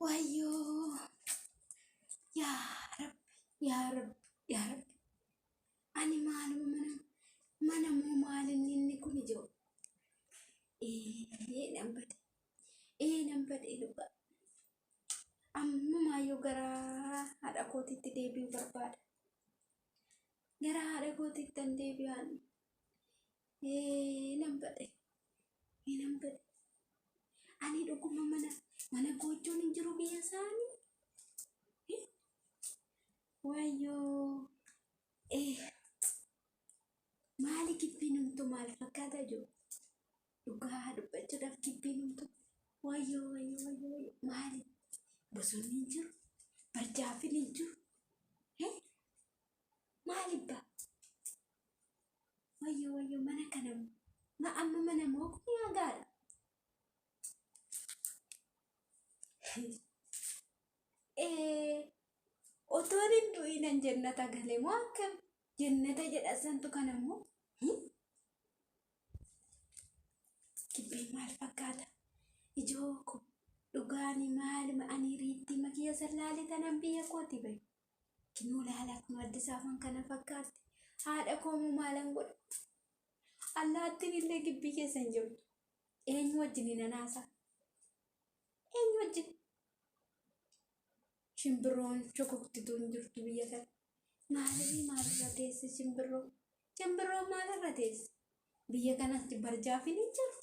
Wayyo, yaa Rabbi, yaa Rabbi, yaa Rabbi. Ani maaluma mana moo maalin inni kun ijoo? Nan bade luba. Ammumayyuu gara haadha kootitti deebi'uu barbaada. Gara haadha kootittan deebi'an. Nan bade. Ani dhuguma mana gochoon hin jiru biyya isaanii. Wayyoo. Maali gibbiin humtu maal fakkaata jiru? Dhugaa dubbachuudhaaf gibbiin humtu. Wayyoo. Maali? Bosonni hin jiru? Barjaafin hin jiru? Maalibbaa? Wayyoo mana kana amma mana moo kun yaagaadha? Otoon hin du'inan jannata galee moo akkam? Jannata jedha santu kanammoo gibbii maal fakkaata? Ijoo ko dhugaani maal ani riitti makiyya sallaale tanan biyya kooti bayu. Kinuu laalaa kun Addis Ababaan kana fakkaatti. Haadha koomoo maalan godha? Allaattiin illee gibbii keessa hin jirtu. Eenyu wajjin hin anaasa? Eenyu wajjin? Shimbirroon shokoktituu hin jirtu biyya kana. Maalirra teesse shimbirroo? Shimbirroo maalirra teesse? Biyya kanatti barjaafin hin jiru.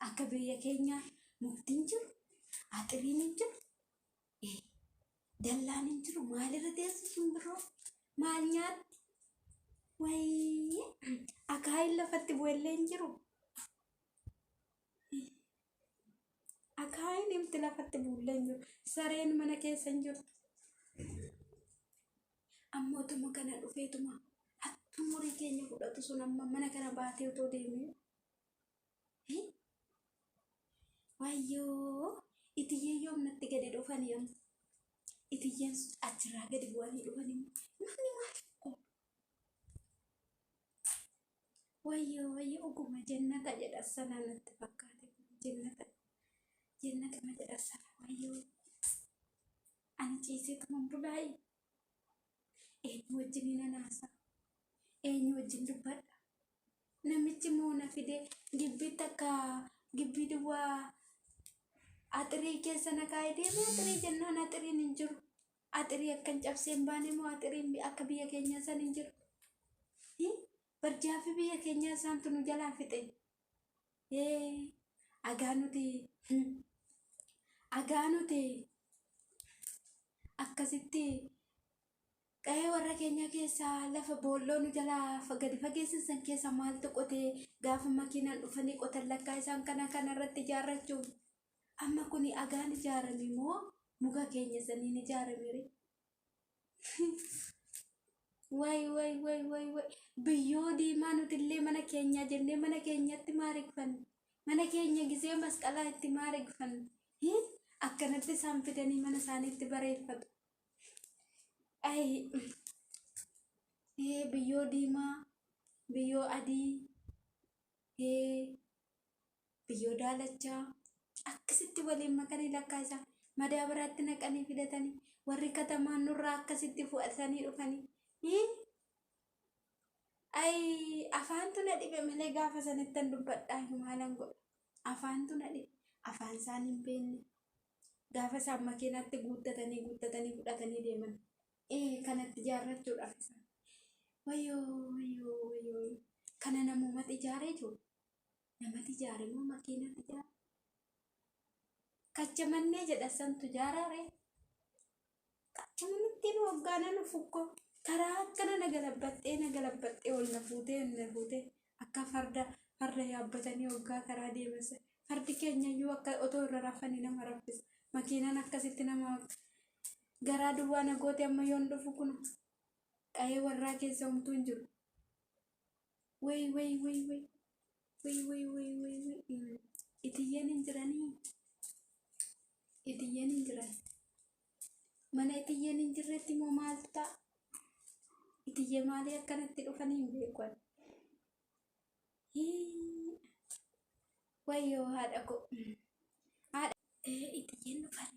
Akka biyya keenyaa muktiin hin jiru. Axiriin hin jiru. Dallaan hin jiru. Maalirra teesse shimbirroo? Maal nyaatti? Wayii akaayiin lafatti bu'ellee hin jiru. Akaayiin himti lafatti bu'ellee hin jiru. Sareen mana keessa hin jiru. Ammootuma kana dhufeetuma hattuu umurii keenya fudhatu sun amma mana kana baatee otoo deemee. Wayyoo itiyyee yoomnatti gadi dhufanii amma. Itiyyeen achirraa gadi bu'anii dhufanii namni maal? Wayyoo oguma jannata jedha sana natti fakkaate. Jannata ma jedha sana wayyoo. Ani ciiseetuma bulaayi. Eenyu wajjin hin anaasa? Eenyu wajjin dubbadha? Namichi moo na fidee gibbii takka gibbii duwwaa axirii keessa na kaa'ee deemee axirii jennaan axiriin hin jiru. Axirii akkan cabsee hin baane moo axiriin akka biyya keenyaa san hin jiru? Barjaafi biyya keenyaa isaantu nu jalaa fixe. Agaa nuti akkasitti qa'ee warra keenya keessaa lafa boolloo nu jalaa gadi fageessan keessa maaltu qotee gaafa makiinaan dhufanii qotan lakkaa isaan kanarratti ijaarrachuuf. Amma kuni agaan ijaarame moo muka keenya saniin ijaarame? Way biyyoo diimaa nutillee mana keenya jennee mana keenyatti maariiffanne. Mana keenya gisee masqalaa itti maariiffanne. Akkanatti isaan fidanii mana isaaniitti bareeffatu. Biyyoo diimaa, biyyoo adii, biyyoo daalachaa akkasitti waliin makanii lakkaa isaa madaabaraatti naqanii fidatanii warri katamaan nurraa akkasitti fudhatanii dhufanii. Afaantu na dhibe malee gaafa sanittan dubbadhaa maalan godha? Afaantu na dhibe. Afaan isaan hin beekne. Gaafa isaan makiinatti guuttatanii fudhatanii deeman. Kanatti ijaarrachuudhaaf isaan. Wayyoo. Kana namumatti ijaaree jiru. Namatti ijaare moo makiinatti ijaare? Kachamannee jedha santu ijaarare. Kachamanittiin waggaana nu fukkoo. Karaa akkana nagalabbaxxee ol na fuutee akka farda yaabbatanii waggaa karaa deemasa. Fardi keenyayyuu akka otoo irra rafanii nama raffisa. Makiinaan akkasitti nama garaa duwwaa nagooti amma yoon dhufu kun qa'ee warraa keessa homtuu hin jiru. Way. Itiyyeen hin jiranii. Mana itiyyeen hin jirretti moo maaltu ta'a? Itiyyee maalii akkanatti dhufanii hin beekan? Wayyoo haadha koo. Itiyyeen dhufan.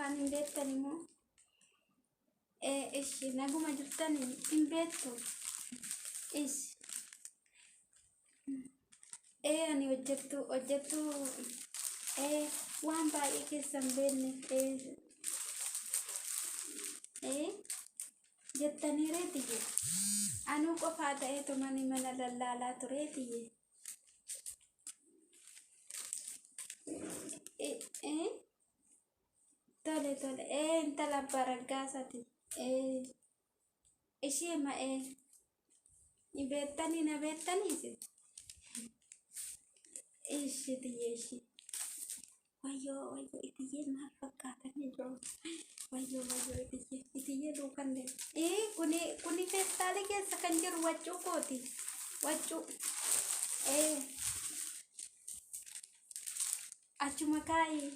afaan hin beektani moo? Ishi naguma jirtani hin beektu? Ishi ani hojjettu waan baay'ee keessan beekne jettanii reetiyye anuu qofaa ta'eetu mana lallaalaa tureetiyye tole intala baraggaasati ishee ma'ee beektanii na beektaniisi ishi tiyye ishi wayyoo itiyyee maal fakkaatanii jiru wayyoo itiyyee duukan kuni feestaalii keessa kan jiru waccuu kooti waccuu achuma kaa'ii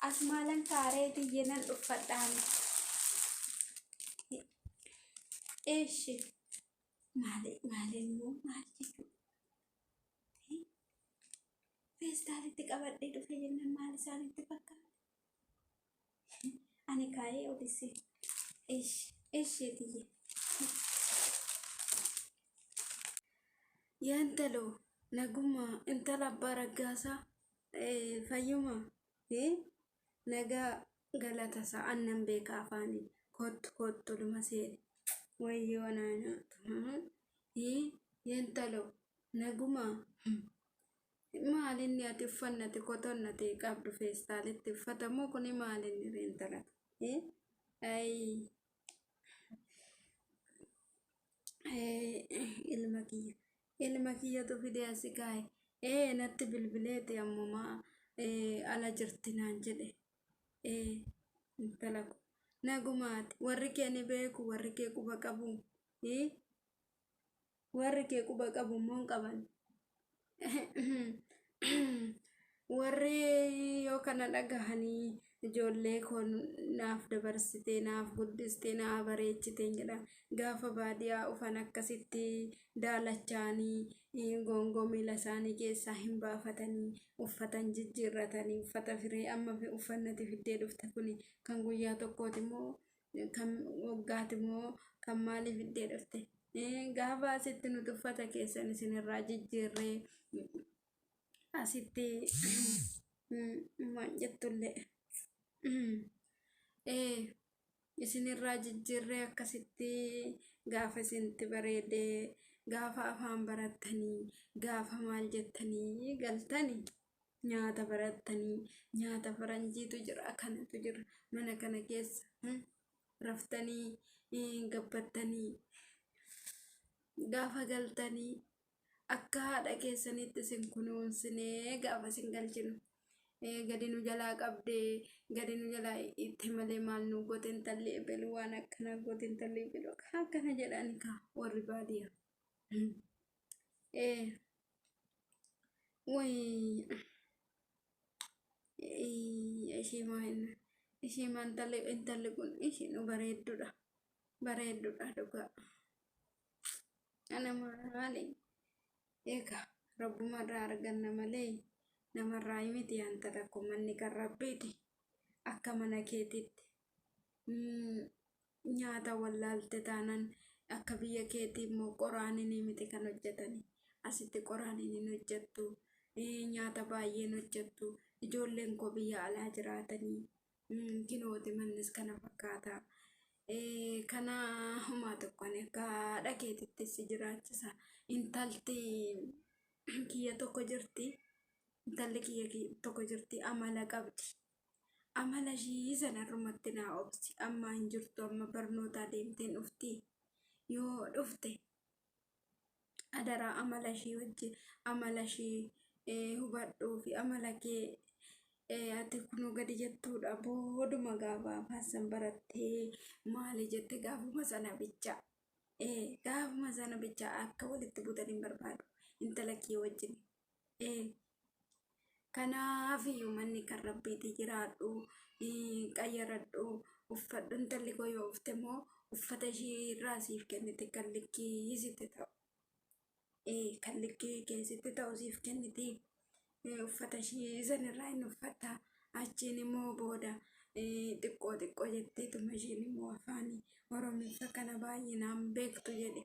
as maalan kaaree tiyyee nan dhuffadhaan ishi maalimmoo maal jechuudha feestaalitti qabadhee dhufe jennaan maal isaanitti fakkaata ani kaayee odisse ishi tiyye yaantalo naguma intala abbaa raggaasaa fayyuma nagaa galata isaa annan beeka afaanii kottu luma seene wayyoo naanaatu yaantalo naguma maalinni ati uffannati kotonnati qabdu feestaalitti uffatamoo kuni maalinni reentalatu ilma kiyyatu fide asi kaa'e natti bilbileeti ammumaa ala jirti naan jedhe intala ko nagumaati warri kee ni beeku warri kee quba qabu warri kee quba qabu immoo qaban warri yoo kana dhagahanii ijoollee kun naaf dabarsitee naaf guddistee naaf bareechitee jedha gaafa baadiyaa ufan akkasitti daalachaanii gongoo miila isaanii keessaa hin baafatanii uffatan jijjiirratanii uffata firee amma uffannati fiddee dhufte kuni kan guyyaa tokkooti moo kan waggaati moo kan maalii fiddee dhufte gaafa asitti nuti uffata keessan isinirraa jijjiirree asitti jettullee isinirraa jijjiirree akkasitti gaafa isinti bareedee gaafa afaan barattanii gaafa maal jettanii galtanii nyaata barattanii nyaata faranjiitu jira kanatu jira mana kana keessa raftanii gabbattanii gaafa galtanii akka haadha keessanitti isin kunuunsinee gaafa isin galchinu gadi nu jalaa qabdee gadi nu jalaa itti malee maal nu goote intalli ebelu waan akkana goote intalli ebelu akkana jedhani ka warri baadiyaa way ishii intalli kun ishii nu bareeddudha dhugaa ana maali egaa rabbumarraa arganna malee namarraa miti antala kun manni kan rabbiiti akka mana keetitti nyaata wallaalte taanan akka biyya keetii immoo qoraaniin miti kan hojjetani asitti qoraaniin hin hojjettu nyaata baay'een hojjettu ijoolleen koo biyya alaa jiraatanii kinooti mannis kana fakkaata kana humaa tokkoon akka haadha keetitti si jiraachisa intalti kiyya tokko jirti intalli kiyya tokko jirti amala qabdi amala ishii sanarrumatti naa obsi amma hin jirtu amma barnoota deemteen dhufti yoo dhufte adaraa amala ishii wajjin amala ishii hubadhuu fi amala kee ati kunoo gadi jettuudha booduma gaafa afaan barattee maali jette gaafuma sana bicha akka walitti butan barbaadu intala kee wajjin kanaaf iyyuu manni kan rabbiiti jiraadhu qayyaradhu uffadhu intalli koo yoo ufte moo uffata ishii irraa siif kennite kan likkii sitti ta'u kan likkii keessatti ta'u siif kenniti uffata ishii sanirraa hin uffata achiin immoo booda xiqqoo xiqqoo jetteetuma ishiin immoo afaan Oromiffa kana baay'inaan beektu jedhe.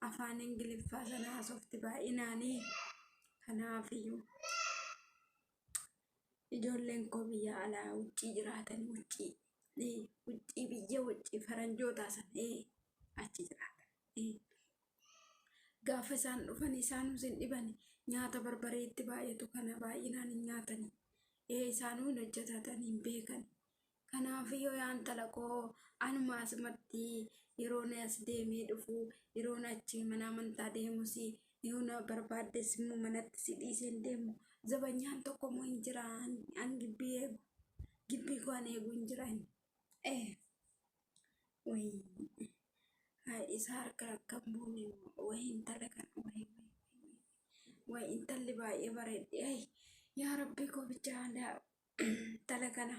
Afaan Ingiliffaa sana haasofti baay'inaanii. Kanaafiyyuu ijoolleen koo biyya alaa wuccii jiraatan wuccii. Wuccii biyya wuccii faranjootaa sana achi jiraatan. Gaafa isaan dhufan isaan hin dhiban nyaata barbareetti baay'atu kana baay'inaan hin nyaatani. Isaanuu hin hojjetatan hin beekan. Kanaafiyyoo yaa intala koo anuma asumatti yeroon as deemee dhufu yeroon achi mana amantaa deemus yoo na barbaaddes immoo manatti si dhiisee hin deemu. Zabanyaan tokko moo hin jira an gibbii eegu. Gibbii koo an eegu hin jira inni. Wayii. Isa harka rakkan buune wayii intala kana wayii intalli baay'ee bareeddi. Yaa Rabbii koo bichaadha intala kana.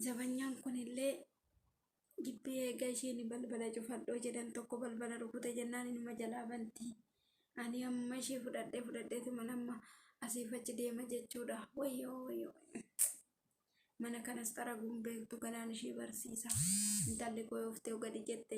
Zabanyaan kunillee gibbii eega isheen balbala cufadhoo jedhan tokko balbala rukute jennaan inuma jalaa banti. Ani amma ishee fudhadheetuma nama asiif achi deema jechuudha. Wayyoo. Mana kanas xaraguun beektu ganaan ishee barsiisa. Intalli koo yoo uftee gadi jette